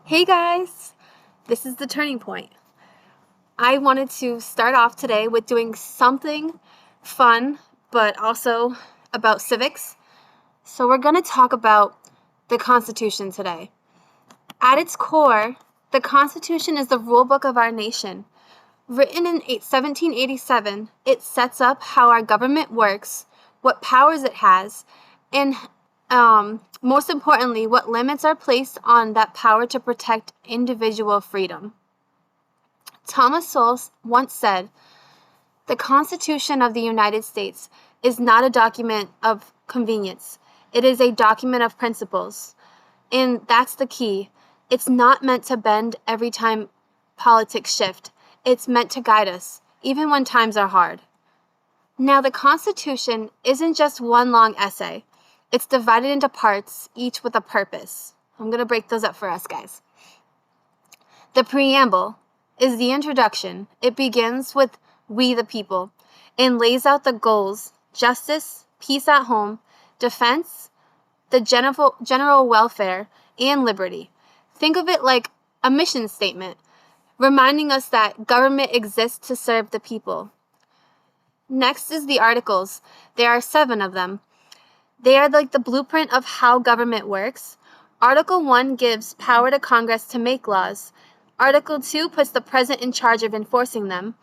Hey guys, this is the turning point. I wanted to start off today with doing something fun, but also about civics. So we're going to talk about the Constitution today. At its core, the Constitution is the rulebook of our nation. Written in 1787, it sets up how our government works, what powers it has, and most importantly, what limits are placed on that power to protect individual freedom. Thomas Sowell once said, "The Constitution of the United States is not a document of convenience. It is a document of principles." And that's the key. It's not meant to bend every time politics shift. It's meant to guide us, even when times are hard. Now, the Constitution isn't just one long essay. It's divided into parts, each with a purpose. I'm going to break those up for us, guys. The Preamble is the introduction. It begins with "we the people" and lays out the goals: justice, peace at home, defense, the general welfare, and liberty. Think of it like a mission statement, reminding us that government exists to serve the people. Next is the Articles. There are 7 of them. They are like the blueprint of how government works. Article 1 gives power to Congress to make laws. Article 2 puts the president in charge of enforcing them.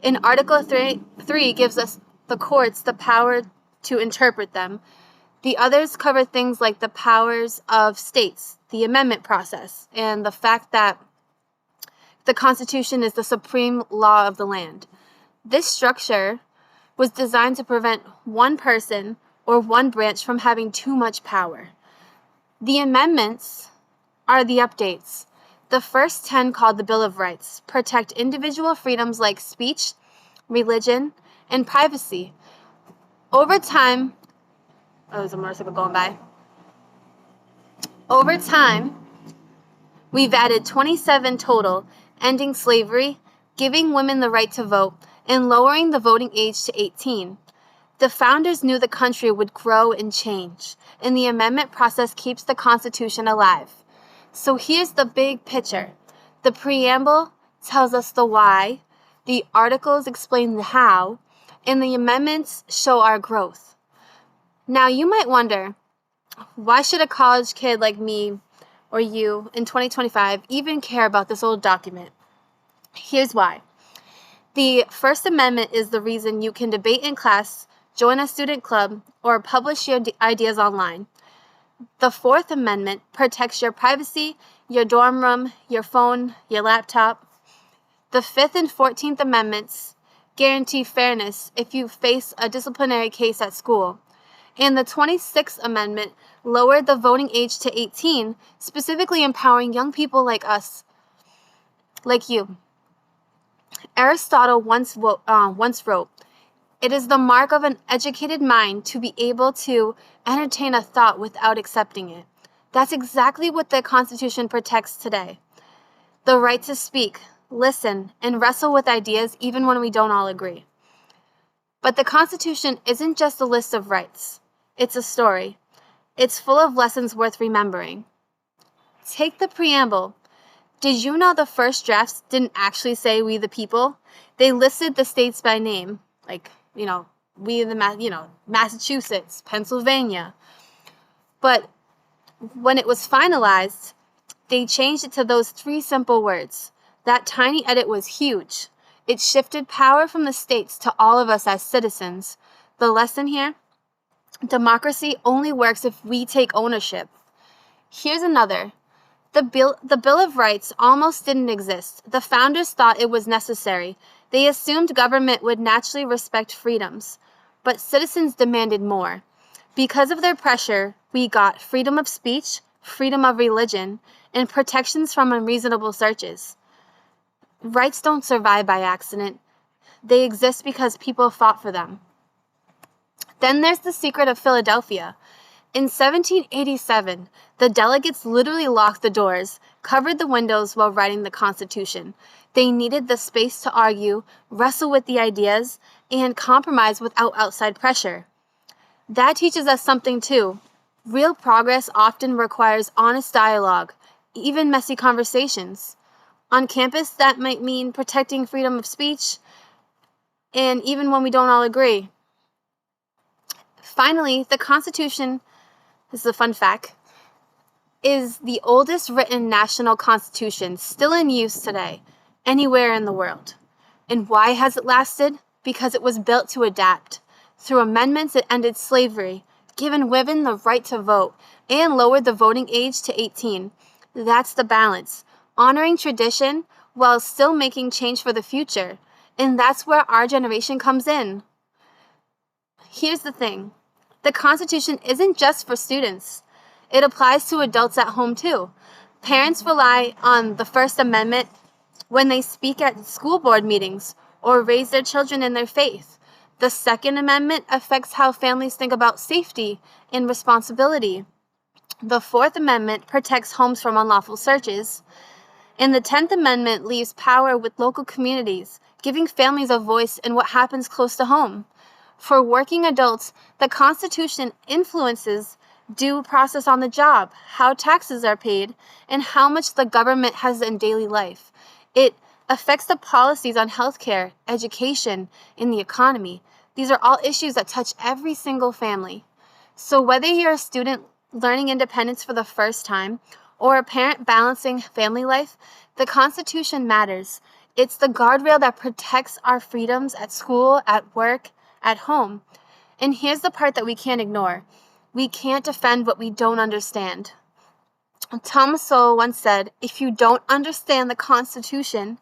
And Article 3 gives us the courts the power to interpret them. The others cover things like the powers of states, the amendment process, and the fact that the Constitution is the supreme law of the land. This structure was designed to prevent one person or one branch from having too much power. The amendments are the updates. The first 10, called the Bill of Rights, protect individual freedoms like speech, religion, and privacy. Over time, there's a motorcycle going by. Over time, we've added 27 total, ending slavery, giving women the right to vote, and lowering the voting age to 18. The founders knew the country would grow and change, and the amendment process keeps the Constitution alive. So here's the big picture. The preamble tells us the why, the articles explain the how, and the amendments show our growth. Now you might wonder, why should a college kid like me or you in 2025 even care about this old document? Here's why. The First Amendment is the reason you can debate in class, join a student club, or publish your ideas online. The Fourth Amendment protects your privacy, your dorm room, your phone, your laptop. The Fifth and 14th Amendments guarantee fairness if you face a disciplinary case at school. And the 26th Amendment lowered the voting age to 18, specifically empowering young people like us, like you. Aristotle once wrote, "It is the mark of an educated mind to be able to entertain a thought without accepting it." That's exactly what the Constitution protects today. The right to speak, listen, and wrestle with ideas even when we don't all agree. But the Constitution isn't just a list of rights. It's a story. It's full of lessons worth remembering. Take the preamble. Did you know the first drafts didn't actually say "we the people"? They listed the states by name, like, Massachusetts, Pennsylvania. But when it was finalized, they changed it to those 3 simple words. That tiny edit was huge. It shifted power from the states to all of us as citizens. The lesson here: democracy only works if we take ownership. Here's another. The Bill of Rights almost didn't exist. The founders thought it was necessary. They assumed government would naturally respect freedoms. But citizens demanded more. Because of their pressure, we got freedom of speech, freedom of religion, and protections from unreasonable searches. Rights don't survive by accident. They exist because people fought for them. Then there's the secret of Philadelphia. In 1787, the delegates literally locked the doors, covered the windows while writing the Constitution. They needed the space to argue, wrestle with the ideas, and compromise without outside pressure. That teaches us something too. Real progress often requires honest dialogue, even messy conversations. On campus, that might mean protecting freedom of speech, and even when we don't all agree. Finally, the Constitution, this is a fun fact, is the oldest written national constitution still in use today, anywhere in the world. And why has it lasted? Because it was built to adapt. Through amendments, it ended slavery, given women the right to vote, and lowered the voting age to 18. That's the balance, honoring tradition while still making change for the future. And that's where our generation comes in. Here's the thing. The Constitution isn't just for students. It applies to adults at home too. Parents rely on the First Amendment when they speak at school board meetings or raise their children in their faith. The Second Amendment affects how families think about safety and responsibility. The Fourth Amendment protects homes from unlawful searches. And the 10th Amendment leaves power with local communities, giving families a voice in what happens close to home. For working adults, the Constitution influences due process on the job, how taxes are paid, and how much the government has in daily life. It affects the policies on healthcare, education, and the economy. These are all issues that touch every single family. So whether you're a student learning independence for the first time or a parent balancing family life, the Constitution matters. It's the guardrail that protects our freedoms at school, at work, at home. And here's the part that we can't ignore. We can't defend what we don't understand. Thomas Sowell once said, if you don't understand the Constitution,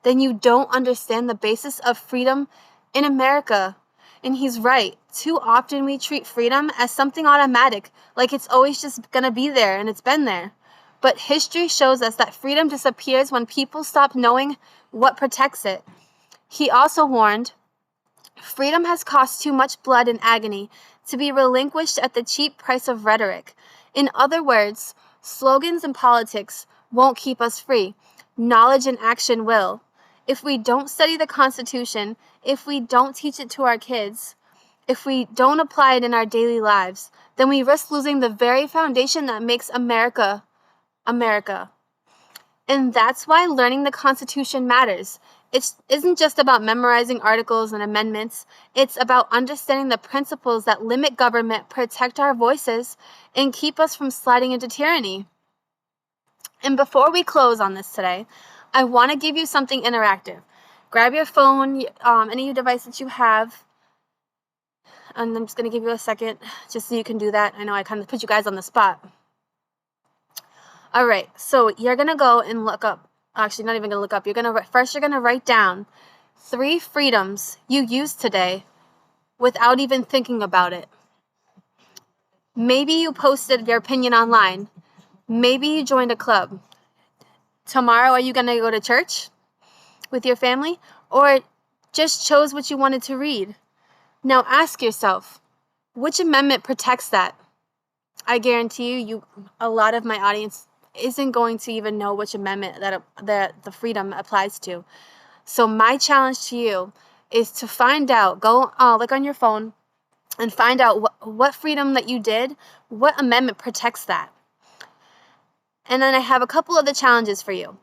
then you don't understand the basis of freedom in America. And he's right. Too often we treat freedom as something automatic, like it's always just gonna be there and it's been there. But history shows us that freedom disappears when people stop knowing what protects it. He also warned, freedom has cost too much blood and agony to be relinquished at the cheap price of rhetoric. In other words, slogans and politics won't keep us free. Knowledge and action will. If we don't study the Constitution, if we don't teach it to our kids, if we don't apply it in our daily lives, then we risk losing the very foundation that makes America, America. And that's why learning the Constitution matters. It isn't just about memorizing articles and amendments. It's about understanding the principles that limit government, protect our voices, and keep us from sliding into tyranny. And before we close on this today, I want to give you something interactive. Grab your phone, any device that you have, and I'm just going to give you a second just so you can do that. I know I kind of put you guys on the spot. All right, so you're going to go and look up. Actually, not even going to look up. You're going to write down 3 freedoms you used today without even thinking about it. Maybe you posted your opinion online. Maybe you joined a club. Tomorrow, are you going to go to church with your family? Or just chose what you wanted to read? Now ask yourself, which amendment protects that? I guarantee you, a lot of my audience isn't going to even know which amendment that the freedom applies to. So my challenge to you is to find out, go look on your phone and find out what freedom that you did, what amendment protects that. And then I have a couple of the challenges for you.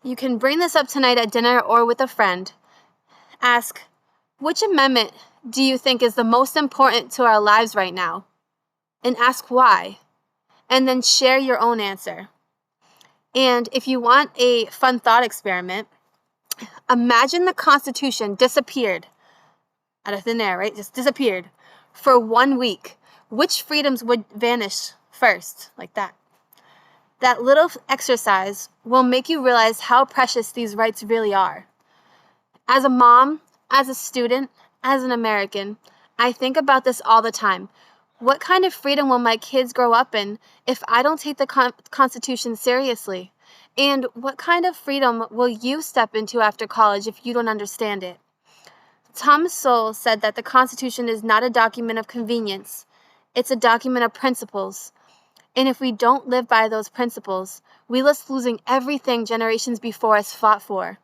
You can bring this up tonight at dinner or with a friend. Ask, which amendment do you think is the most important to our lives right now? And ask why. And then share your own answer. And if you want a fun thought experiment, imagine the Constitution disappeared out of thin air, right? Just disappeared for 1 week. Which freedoms would vanish first, like that? That little exercise will make you realize how precious these rights really are. As a mom, as a student, as an American, I think about this all the time. What kind of freedom will my kids grow up in if I don't take the Constitution seriously? And what kind of freedom will you step into after college if you don't understand it? Thomas Sowell said that the Constitution is not a document of convenience. It's a document of principles. And if we don't live by those principles, we risk losing everything generations before us fought for.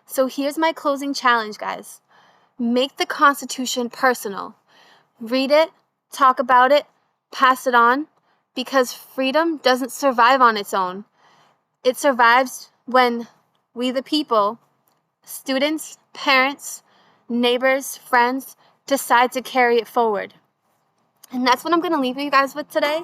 So here's my closing challenge, guys. Make the Constitution personal. Read it, talk about it, pass it on, because freedom doesn't survive on its own. It survives when we, the people, students, parents, neighbors, friends, decide to carry it forward. And that's what I'm going to leave you guys with today.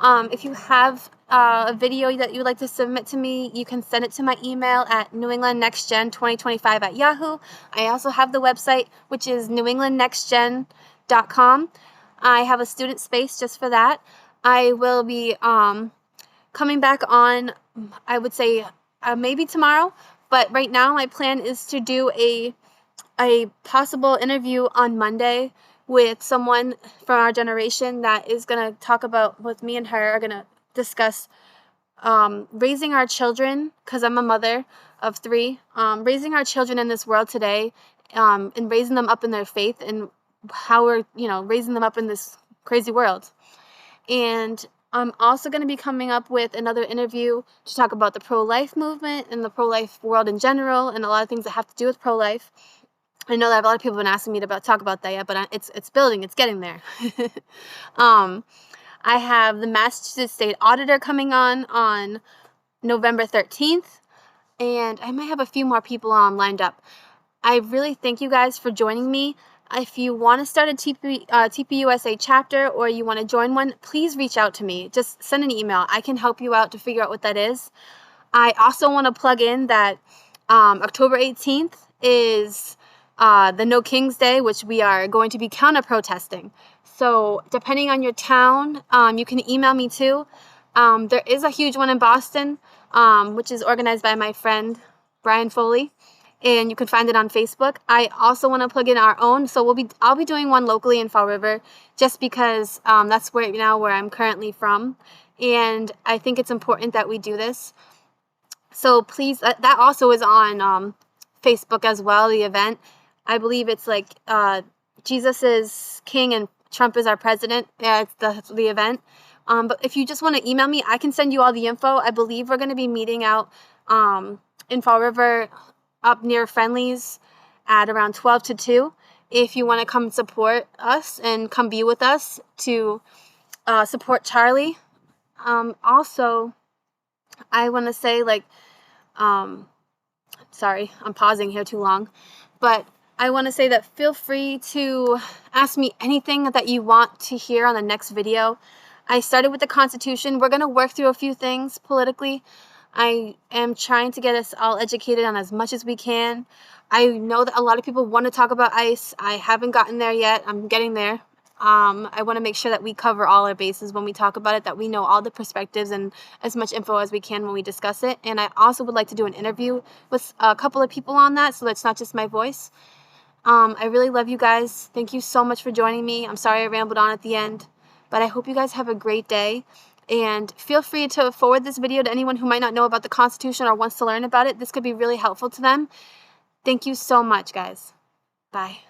If you have a video that you would like to submit to me, you can send it to my email at newenglandnextgen2025@yahoo. I also have the website, which is newenglandnextgen.com. I have a student space just for that. I will be coming back on, I would say, maybe tomorrow. But right now, my plan is to do a possible interview on Monday with someone from our generation that is going to talk about, with me and her, are going to discuss raising our children, because I'm a mother of 3, raising our children in this world today, and raising them up in their faith, and how we're, raising them up in this crazy world. And I'm also going to be coming up with another interview to talk about the pro-life movement and the pro-life world in general, and a lot of things that have to do with pro-life. I know that a lot of people have been asking me to talk about that yet, but it's building, it's getting there. I have the Massachusetts State Auditor coming on November 13th, and I might have a few more people lined up. I really thank you guys for joining me. If you want to start a TPUSA chapter, or you want to join one, please reach out to me. Just send an email. I can help you out to figure out what that is. I also want to plug in that October 18th is the No Kings Day, which we are going to be counter-protesting. So depending on your town, you can email me too. There is a huge one in Boston, which is organized by my friend Brian Foley, and you can find it on Facebook. I also want to plug in our own, so I'll be doing one locally in Fall River, just because that's where I'm currently from, and I think it's important that we do this. So please, that also is on Facebook as well, the event. I believe it's like Jesus is king and Trump is our president. Yeah, it's the event. But if you just want to email me, I can send you all the info. I believe we're going to be meeting out in Fall River up near Friendly's at around 12 to 2. If you want to come support us and come be with us to support Charlie. Also, I want to say, sorry, I'm pausing here too long, but I want to say that feel free to ask me anything that you want to hear on the next video. I started with the Constitution. We're going to work through a few things politically. I am trying to get us all educated on as much as we can. I know that a lot of people want to talk about ICE. I haven't gotten there yet. I'm getting there. I want to make sure that we cover all our bases when we talk about it, that we know all the perspectives and as much info as we can when we discuss it. And I also would like to do an interview with a couple of people on that, so that's not just my voice. I really love you guys. Thank you so much for joining me. I'm sorry I rambled on at the end, but I hope you guys have a great day. And feel free to forward this video to anyone who might not know about the Constitution or wants to learn about it. This could be really helpful to them. Thank you so much, guys. Bye.